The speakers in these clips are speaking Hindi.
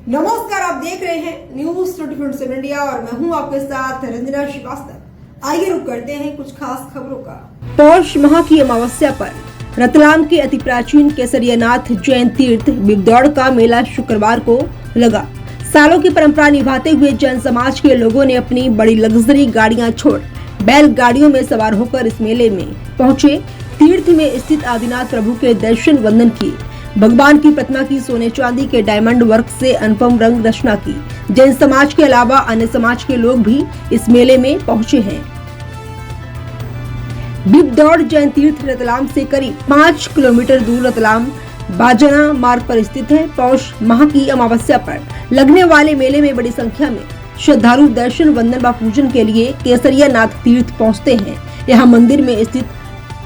नमस्कार, आप देख रहे हैं न्यूज 24/7 इंडिया और मैं हूं आपके साथ रंजना श्रीवास्तव। आइए रुक करते हैं कुछ खास खबरों का। पौष माह की अमावस्या पर रतलाम के अति प्राचीन केसरियानाथ जैन तीर्थ बिबदौड़ का मेला शुक्रवार को लगा। सालों की परंपरा निभाते हुए जैन समाज के लोगों ने अपनी बड़ी लग्जरी गाड़ियां छोड़ बैलगाड़ियों में सवार होकर इस मेले में पहुंचे। तीर्थ में स्थित आदिनाथ प्रभु के दर्शन वंदन किए। भगवान की प्रतिमा की सोने चांदी के डायमंड वर्क से अनुपम रंग रचना की। जैन समाज के अलावा अन्य समाज के लोग भी इस मेले में पहुंचे हैं। बिबदौड़ जैन तीर्थ रतलाम से करीब 5 किलोमीटर दूर रतलाम बाजना मार्ग पर स्थित है। पौष माह की अमावस्या पर लगने वाले मेले में बड़ी संख्या में श्रद्धालु दर्शन वंदन व पूजन के लिए केसरियानाथ तीर्थ पहुंचते हैं। यहाँ मंदिर में स्थित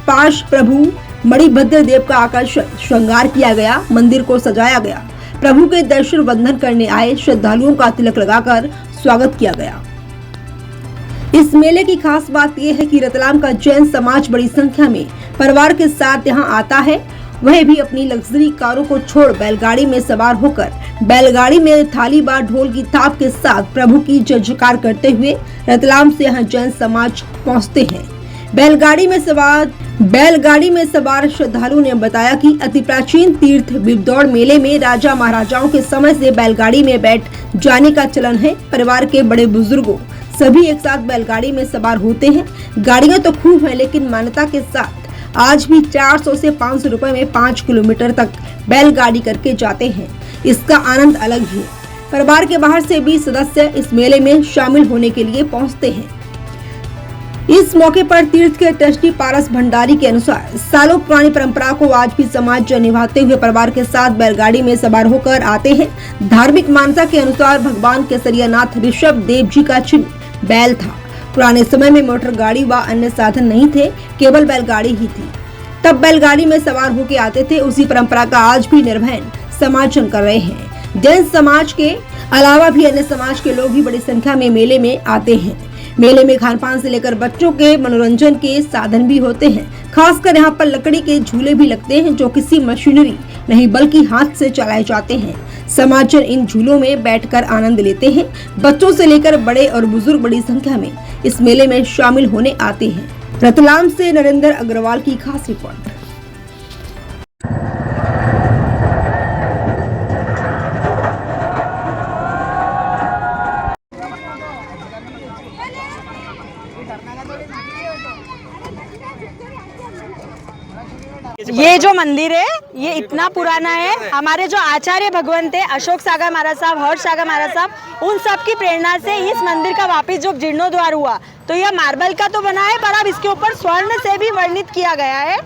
पाश प्रभु मणिभद्र देव का आकर्षक श्रृंगार किया गया। मंदिर को सजाया गया। प्रभु के दर्शन वंदन करने आए श्रद्धालुओं का तिलक लगाकर स्वागत किया गया। इस मेले की खास बात यह है कि रतलाम का जैन समाज बड़ी संख्या में परिवार के साथ यहाँ आता है। वह भी अपनी लग्जरी कारों को छोड़ बैलगाड़ी में सवार होकर बैलगाड़ी में थाली बार ढोल की थाप के साथ प्रभु की जय जयकार करते हुए रतलाम से यहाँ जैन समाज पहुँचते हैं। बैलगाड़ी में सवार श्रद्धालु ने बताया कि अति प्राचीन तीर्थ बिबदौड़ मेले में राजा महाराजाओं के समय से बैलगाड़ी में बैठ जाने का चलन है। परिवार के बड़े बुजुर्गों सभी एक साथ बैलगाड़ी में सवार होते हैं। गाड़ियां तो खूब हैं, लेकिन मान्यता के साथ आज भी 400 से 500 रुपए में 5 किलोमीटर तक बैलगाड़ी करके जाते हैं। इसका आनंद अलग ही है। परिवार के बाहर से भी सदस्य इस मेले में शामिल होने के लिए पहुँचते हैं। इस मौके पर तीर्थ के ट्रस्टी पारस भंडारी के अनुसार सालों पुरानी परंपरा को आज भी समाज निभाते हुए परिवार के साथ बैलगाड़ी में सवार होकर आते हैं। धार्मिक मान्यता के अनुसार भगवान केसरियानाथ ऋषभ देव जी का चिन्ह बैल था। पुराने समय में मोटर गाड़ी व अन्य साधन नहीं थे, केवल बैलगाड़ी ही थी। तब बैलगाड़ी में सवार होकर आते थे। उसी परंपरा का आज भी निर्वहन समाजन कर रहे हैं। जैन समाज के अलावा भी अन्य समाज के लोग भी बड़ी संख्या में मेले में आते हैं। मेले में खान पान से लेकर बच्चों के मनोरंजन के साधन भी होते हैं। खासकर यहाँ पर लकड़ी के झूले भी लगते हैं, जो किसी मशीनरी नहीं बल्कि हाथ से चलाए जाते हैं। समाजजन इन झूलों में बैठकर आनंद लेते हैं। बच्चों से लेकर बड़े और बुजुर्ग बड़ी संख्या में इस मेले में शामिल होने आते हैं। रतलाम से नरेंद्र अग्रवाल की खास रिपोर्ट। ये जो मंदिर है ये इतना पुराना है। हमारे जो आचार्य भगवान थे अशोक सागर महाराज साहब, हर्ष सागर महाराज साहब, उन सब की प्रेरणा से इस मंदिर का वापस जो जीर्णोद्वार हुआ तो यह मार्बल का तो बना है, पर अब इसके ऊपर स्वर्ण से भी वर्णित किया गया है।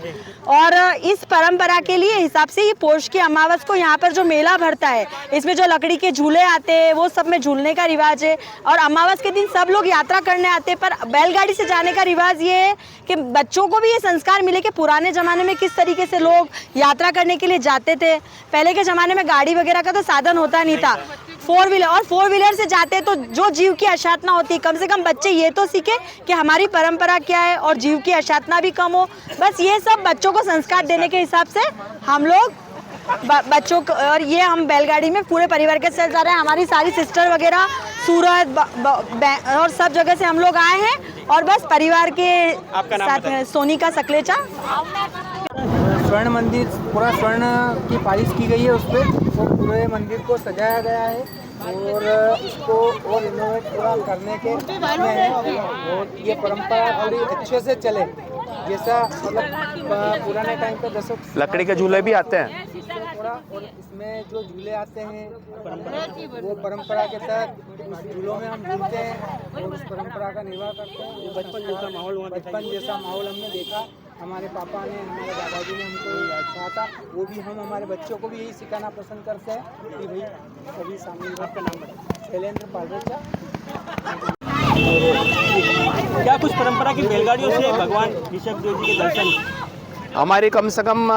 और इस परंपरा के लिए हिसाब से ये पौष की अमावस को यहाँ पर जो मेला भरता है, इसमें जो लकड़ी के झूले आते हैं वो सब में झूलने का रिवाज है। और अमावस के दिन सब लोग यात्रा करने आते हैं, पर बैलगाड़ी से जाने का रिवाज ये है कि बच्चों को भी ये संस्कार मिले कि पुराने ज़माने में किस तरीके से लोग यात्रा करने के लिए जाते थे। पहले के ज़माने में गाड़ी वगैरह का तो साधन होता नहीं था, 4 व्हीलर, और 4 व्हीलर से जाते तो जो जीव की अशातना होती, कम से कम बच्चे ये तो सीखे कि हमारी परंपरा क्या है और जीव की अशातना भी कम हो। बस ये सब बच्चों को संस्कार देने के हिसाब से हम लोग बच्चों को, और ये हम बैलगाड़ी में पूरे परिवार के साथ जा रहे हैं। हमारी सारी सिस्टर वगैरह सूरत और सब जगह से हम लोग आए हैं और बस परिवार के साथ। सोनिका सकलेचा। स्वर्ण मंदिर पूरा स्वर्ण की पालिश की गई है, उस पर तो पूरे मंदिर को सजाया गया है और इसको और इनोवेट पूरा करने के में है। और ये परंपरा थोड़ी अच्छे से चले, जैसा मतलब पुराने टाइम पे दशक लकड़ी के झूले भी आते हैं थोड़ा, और इसमें जो झूले आते हैं वो परंपरा के तहत उस झूलों में हम झूलते हैं और उस परंपरा का निर्वाह करते हैं। बचपन जैसा माहौल हमने देखा, हमारे पापा ने, हमारे दादाजी ने हमको कहा था, वो भी हम हमारे बच्चों को भी यही सिखाना पसंद करते हैं कि भाई सभी शामिल। आपका नाम बताएं। शैलेंद्र पालरेचा। क्या कुछ परंपरा की बैलगाड़ियों से भगवान ऋषभ देव जी के दर्शन? हमारी कम से कम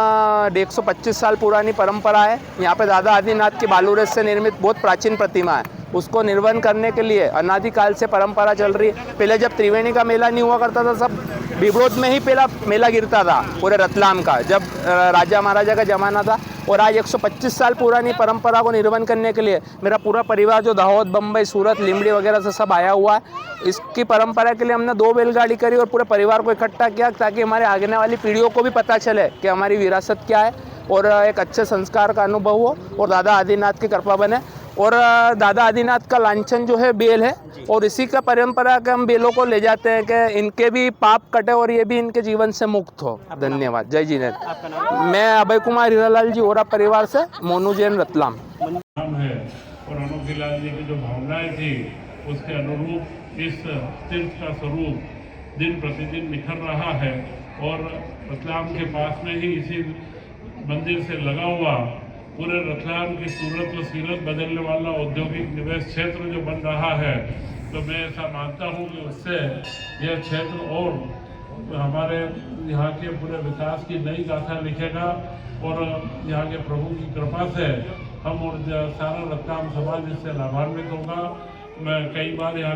125 साल पुरानी परंपरा है। यहाँ पे दादा आदिनाथ की बालूरस से निर्मित बहुत प्राचीन प्रतिमा है। उसको निर्वहन करने के लिए अनादिकाल से परंपरा चल रही है। पहले जब त्रिवेणी का मेला नहीं हुआ करता था, सब बिबड़ोद में ही पहला मेला गिरता था पूरे रतलाम का। जब राजा महाराजा का ज़माना था और आज 125 साल पुरानी परंपरा को निर्वहन करने के लिए मेरा पूरा परिवार जो दाहोद, बम्बई, सूरत, लिमड़ी वगैरह से सब आया हुआ है। इसकी परंपरा के लिए हमने 2 बैलगाड़ी करी और पूरे परिवार को इकट्ठा किया ताकि हमारे आगे वाली पीढ़ियों को भी पता चले कि हमारी विरासत क्या है और एक अच्छे संस्कार का अनुभव हो और दादा आदिनाथ की कृपा बने। और दादा आदिनाथ का लांछन जो है बेल है और इसी का परंपरा के हम बेलों को ले जाते हैं कि इनके भी पाप कटे और ये भी इनके जीवन से मुक्त हो। धन्यवाद। जय जी नेत। आपका नाम? मैं अभय कुमार हीरालाल जी ओरा परिवार से, मोनू जैन, रतलाम। नाम है और अनोखीलाल जी की जो भावनाएं थी उसके अनुरूप इस तीर्थ का स्वरूप दिन प्रतिदिन निखर रहा है और रतलाम के पास में ही इसी मंदिर से लगा हुआ पूरे रतलाम की सूरत व सीरत बदलने वाला औद्योगिक निवेश क्षेत्र जो बन रहा है, तो मैं ऐसा मानता हूँ कि उससे यह क्षेत्र और हमारे यहाँ के पूरे विकास की नई गाथा लिखेगा और यहाँ के प्रभु की कृपा से हम और सारा रतलाम समाज इससे लाभान्वित होगा। मैं कई बार यहाँ